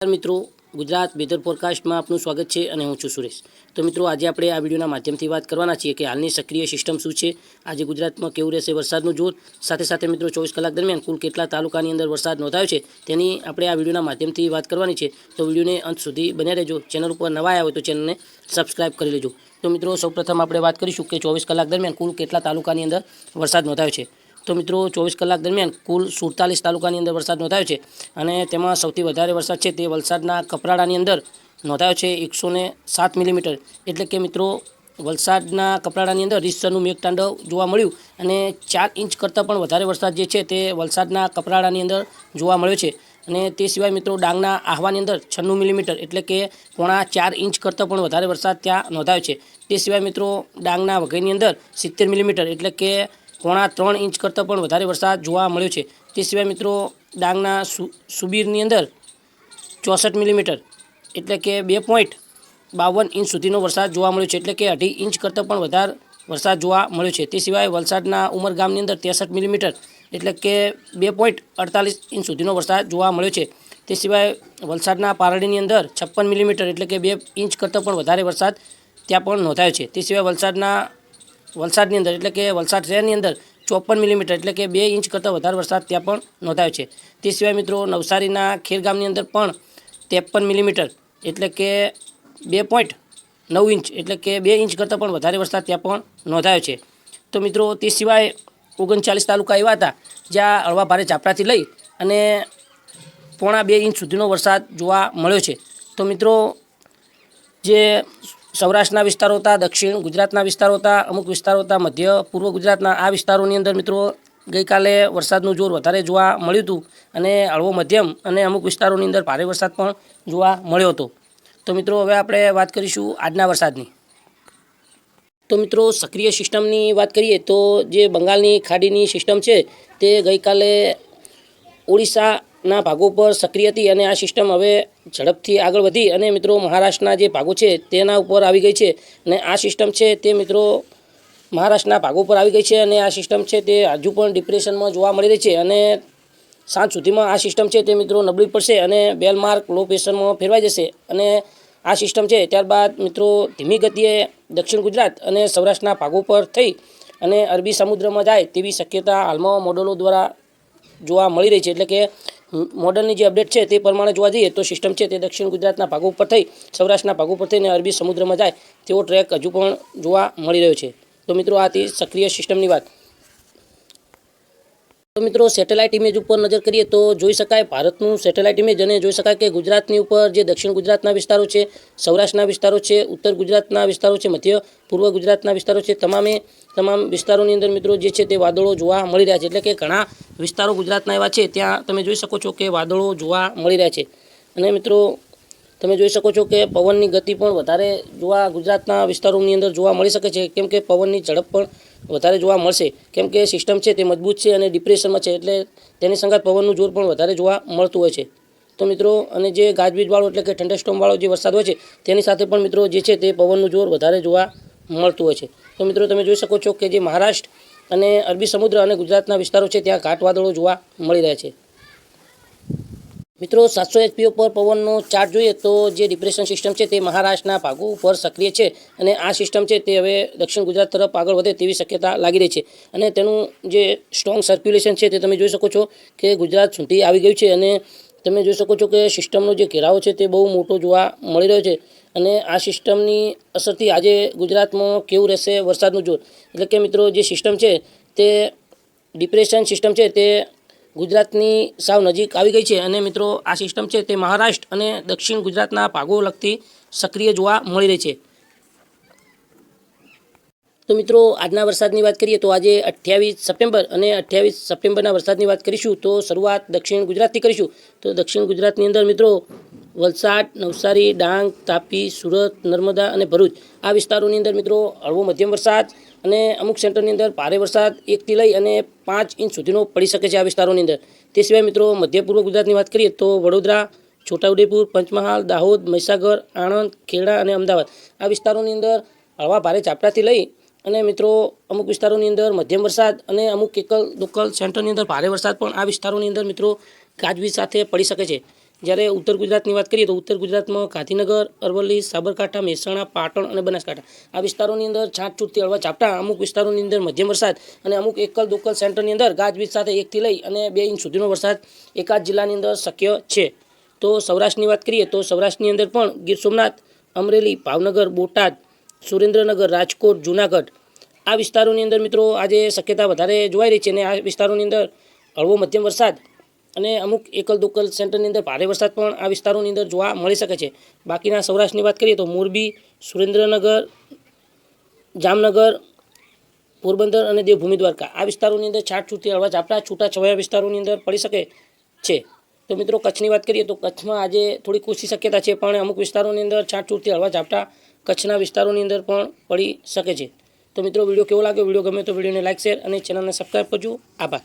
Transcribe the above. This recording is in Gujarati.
મિત્રો ગુજરાત વેધર ફોરકાસ્ટમાં આપનું સ્વાગત છે અને હું છું સુરેશ। તો મિત્રો આજે આપણે આ વિડીયોના માધ્યમથી વાત કરવાના છીએ કે હાલની સક્રિય સિસ્ટમ શું છે, આજે ગુજરાતમાં કેવું રહેશે વરસાદનું જોર, સાથે સાથે મિત્રો 24 કલાક દરમિયાન કુલ કેટલા તાલુકાની અંદર વરસાદ નોંધાયો છે તેની આપણે આ વિડીયોના માધ્યમથી વાત કરવાની છે। તો વિડીયોને અંત સુધી બન્યા રહેજો। ચેનલ ઉપર નવા આવ્યા હોય તો ચેનલને સબસ્ક્રાઇબ કરી લેજો। તો મિત્રો સૌપ્રથમ આપણે વાત કરીશું કે 24 કલાક દરમિયાન કુલ કેટલા તાલુકાની અંદર વરસાદ નોંધાયો છે। તો મિત્રો 24 કલાક દરમિયાન કુલ 47 તાલુકાની અંદર વરસાદ નોંધાયો છે અને તેમાં સૌથી વધારે વરસાદ છે તે વલસાડના કપરાડાની અંદર નોંધાયો છે 107 મિલીમીટર। એટલે કે મિત્રો વલસાડના કપરાડાની અંદર રીતસરનું મેઘતાંડવ જોવા મળ્યું અને 4 ઇંચ કરતાં પણ વધારે વરસાદ જે છે તે વલસાડના કપરાડાની અંદર જોવા મળ્યો છે। અને તે સિવાય મિત્રો ડાંગના આહવાની અંદર 96 મિલીમીટર એટલે કે 4.5 ઇંચ કરતાં પણ વધારે વરસાદ ત્યાં નોંધાયો છે। તે સિવાય મિત્રો ડાંગના વઘઈની અંદર 70 મિલીમીટર એટલે કે 3.5 ઇંચ કરતાં પણ વધારે વરસાદ જોવા મળ્યો છે। તે સિવાય મિત્રો ડાંગના સુબીરની અંદર 64 મિલીમીટર એટલે કે 2.52 ઇંચ સુધીનો વરસાદ જોવા મળ્યો છે, એટલે કે 2.5 ઇંચ કરતાં પણ વધારે વરસાદ જોવા મળ્યો છે। તે સિવાય વલસાડના ઉમરગામની અંદર 63 મિલીમીટર એટલે કે 2.48 ઇંચ સુધીનો વરસાદ જોવા મળ્યો છે। તે સિવાય વલસાડના પારડીની અંદર 56 મિલીમીટર એટલે કે 2 ઇંચ કરતાં પણ વધારે વરસાદ ત્યાં પણ નોંધાયો છે। તે સિવાય વલસાડની અંદર એટલે કે વલસાડ શહેરની અંદર 54 મિલીમીટર એટલે કે 2 ઇંચ કરતાં વધારે વરસાદ ત્યાં પણ નોંધાયો છે। તે સિવાય મિત્રો નવસારીના ખેરગામની અંદર પણ 53 મિલીમીટર એટલે કે 2.9 ઇંચ એટલે કે 2 ઇંચ કરતાં પણ વધારે વરસાદ ત્યાં પણ નોંધાયો છે। તો મિત્રો તે સિવાય 39 તાલુકા એવા હતા જ્યાં હળવા ભારે ઝાપટાથી લઈ અને 1.25 ઇંચ સુધીનો વરસાદ જોવા મળ્યો છે। તો મિત્રો જે સૌરાષ્ટ્રના વિસ્તારો હતા, દક્ષિણ ગુજરાતના વિસ્તારો હતા, અમુક વિસ્તારો હતા મધ્ય પૂર્વ ગુજરાતના, આ વિસ્તારોની અંદર મિત્રો ગઈકાલે વરસાદનું જોર વધારે જોવા મળ્યું હતું અને હળવો મધ્યમ અને અમુક વિસ્તારોની અંદર ભારે વરસાદ પણ જોવા મળ્યો હતો। તો મિત્રો હવે આપણે વાત કરીશું આજના વરસાદની। તો મિત્રો સક્રિય સિસ્ટમની વાત કરીએ તો જે બંગાળની ખાડીની સિસ્ટમ છે તે ગઈકાલે ઓડિશાના ભાગો પર સક્રિય હતી અને આ સિસ્ટમ હવે ઝડપથી આગળ વધી અને મિત્રો મહારાષ્ટ્રના જે ભાગો છે તેના ઉપર આવી ગઈ છે અને આ સિસ્ટમ છે તે મિત્રો મહારાષ્ટ્રના ભાગો પર આવી ગઈ છે અને આ સિસ્ટમ છે તે હજુ પણ ડિપ્રેશનમાં જોવા મળી રહી છે અને સાંજ સુધીમાં આ સિસ્ટમ છે તે મિત્રો નબળી પડશે અને બેલમાર્ક લો પ્રેશરમાં ફેરવાઈ જશે અને આ સિસ્ટમ છે ત્યારબાદ મિત્રો ધીમી ગતિએ દક્ષિણ ગુજરાત અને સૌરાષ્ટ્રના ભાગો પર થઈ અને અરબી સમુદ્રમાં જાય તેવી શક્યતા હાલમાં મોડલો દ્વારા જોવા મળી રહી છે। એટલે કે મોડલની જે અપડેટ છે તે પ્રમાણે જોવા જઈએ તો સિસ્ટમ છે તે દક્ષિણ ગુજરાતના ભાગો ઉપર થઈ સૌરાષ્ટ્રના ભાગો પર થઈને અરબી સમુદ્રમાં જાય તેવો ટ્રેક હજુ પણ જોવા મળી રહ્યો છે। તો મિત્રો આ હતી સક્રિય સિસ્ટમની વાત। તો મિત્રો સેટેલાઇટ ઇમેજ ઉપર નજર કરીએ તો જોઈ શકાય ભારતનું સેટેલાઇટ ઇમેજ અને જોઈ શકાય કે ગુજરાતની ઉપર જે દક્ષિણ ગુજરાતના વિસ્તારો છે, સૌરાષ્ટ્રના વિસ્તારો છે, ઉત્તર ગુજરાતના વિસ્તારો છે, મધ્ય પૂર્વ ગુજરાતના વિસ્તારો છે, તમામ વિસ્તારોની અંદર મિત્રો જે છે તે વાદળો જોવા મળી રહ્યા છે। એટલે કે ઘણા વિસ્તારો ગુજરાતના એવા છે ત્યાં તમે જોઈ શકો છો કે વાદળો જોવા મળી રહ્યા છે અને મિત્રો તમે જોઈ શકો છો કે પવનની ગતિ પણ વધારે જોવા ગુજરાતના વિસ્તારોની અંદર જોવા મળી શકે છે, કેમ કે પવનની ઝડપ પણ વધારે જોવા મળશે, કેમ કે સિસ્ટમ છે તે મજબૂત છે અને ડિપ્રેશનમાં છે એટલે તેની સંગાત પવનનું જોર પણ વધારે જોવા મળતું હોય છે। તો મિત્રો અને જે ગાજવીજવાળો એટલે કે થંડરસ્ટોર્મવાળો જે વરસાદ હોય છે તેની સાથે પણ મિત્રો જે છે તે પવનનું જોર વધારે જોવા મળતું હોય છે। તો મિત્રો તમે જોઈ શકો છો કે જે મહારાષ્ટ્ર અને અરબી સમુદ્ર અને ગુજરાતના વિસ્તારો છે ત્યાં ઘાટ વાદળો જોવા મળી રહ્યા છે। મિત્રો 700 એચપીઓ પર પવનનો ચાર્ટ જોઈએ તો જે ડિપ્રેશન સિસ્ટમ છે તે મહારાષ્ટ્રના ભાગો ઉપર સક્રિય છે અને આ સિસ્ટમ છે તે હવે દક્ષિણ ગુજરાત તરફ આગળ વધે તેવી શક્યતા લાગી રહી છે અને તેનું જે સ્ટ્રોંગ સર્ક્યુલેશન છે તે તમે જોઈ શકો છો કે ગુજરાત સુધી આવી ગયું છે અને તમે જોઈ શકો છો કે સિસ્ટમનો જે ઘેરાવો છે તે બહુ મોટો જોવા મળી રહ્યો છે અને આ સિસ્ટમની અસરથી આજે ગુજરાતમાં કેવું રહેશે વરસાદનું જોર, એટલે કે મિત્રો જે સિસ્ટમ છે તે ડિપ્રેશન સિસ્ટમ છે તે ગુજરાતની સાવ નજીક આવી ગઈ છે અને મિત્રો આ સિસ્ટમ છે તે મહારાષ્ટ્ર અને દક્ષિણ ગુજરાતના ભાગો લગતી સક્રિય જોવા મળી રહી છે। તો મિત્રો આજના વરસાદની વાત કરીએ તો આજે 28 સપ્ટેમ્બર અને 28 સપ્ટેમ્બરના વરસાદની વાત કરીશું તો શરૂઆત દક્ષિણ ગુજરાતથી કરીશું। તો દક્ષિણ ગુજરાતની અંદર મિત્રો વલસાડ, નવસારી, ડાંગ, તાપી, સુરત, નર્મદા અને ભરૂચ આ વિસ્તારોની અંદર મિત્રો હળવો મધ્યમ વરસાદ અને અમુક સેન્ટરની અંદર ભારે વરસાદ 1 થી લઈ અને 5 ઇંચ સુધીનો પડી શકે છે આ વિસ્તારોની અંદર। તે સિવાય મિત્રો મધ્ય પૂર્વ ગુજરાતની વાત કરીએ તો વડોદરા, છોટાઉદેપુર, પંચમહાલ, દાહોદ, મહીસાગર, આણંદ, ખેડા અને અમદાવાદ આ વિસ્તારોની અંદર હળવા ભારે ઝાપટાથી લઈ અને મિત્રો અમુક વિસ્તારોની અંદર મધ્યમ વરસાદ અને અમુક એકલ દુક્કલ સેન્ટરની અંદર ભારે વરસાદ પણ આ વિસ્તારોની અંદર મિત્રો ગાજવીજ સાથે પડી શકે છે। જ્યારે ઉત્તર ગુજરાતની વાત કરીએ તો ઉત્તર ગુજરાતમાં ગાંધીનગર, અરવલ્લી, સાબરકાંઠા, મહેસાણા, પાટણ અને બનાસકાંઠા આ વિસ્તારોની અંદર છાંટછૂટથી હળવા ઝાપટા, અમુક વિસ્તારોની અંદર મધ્યમ વરસાદ અને અમુક એકલ દોકલ સેન્ટરની અંદર ગાજવીજ સાથે 1 થી લઈ અને 2 ઇંચ સુધીનો વરસાદ એકાદ જિલ્લાની અંદર શક્ય છે. તો સૌરાષ્ટ્રની વાત કરીએ તો સૌરાષ્ટ્રની અંદર પણ ગીર સોમનાથ, અમરેલી, ભાવનગર, બોટાદ, સુરેન્દ્રનગર, રાજકોટ, જૂનાગઢ આ વિસ્તારોની અંદર મિત્રો આજે શક્યતા વધારે જોવાઈ રહી છે અને આ વિસ્તારોની અંદર હળવો મધ્યમ વરસાદ અને અમુક એકલ દોકલ સેન્ટરની અંદર ભારે વરસાદ પણ આ વિસ્તારોની અંદર જોવા મળી શકે છે. બાકીના સૌરાષ્ટ્રની વાત કરીએ તો મોરબી, સુરેન્દ્રનગર, જામનગર, પોરબંદર અને દેવભૂમિ દ્વારકા આ વિસ્તારોની અંદર છાંટછૂટથી હળવા ઝાપટા છૂટાછવાયા વિસ્તારોની અંદર પડી શકે છે. તો મિત્રો કચ્છની વાત કરીએ તો કચ્છમાં આજે થોડીક ઓછી શક્યતા છે, પણ અમુક વિસ્તારોની અંદર છાંટછૂટથી હળવા ઝાપટા કચ્છના વિસ્તારોની અંદર પણ પડી શકે છે. તો મિત્રો વિડીયો કેવો લાગ્યો? વિડીયો ગમે તો વિડીયોને લાઇક, શેર અને ચેનલને સબસ્ક્રાઈબ કરજો. આભાર.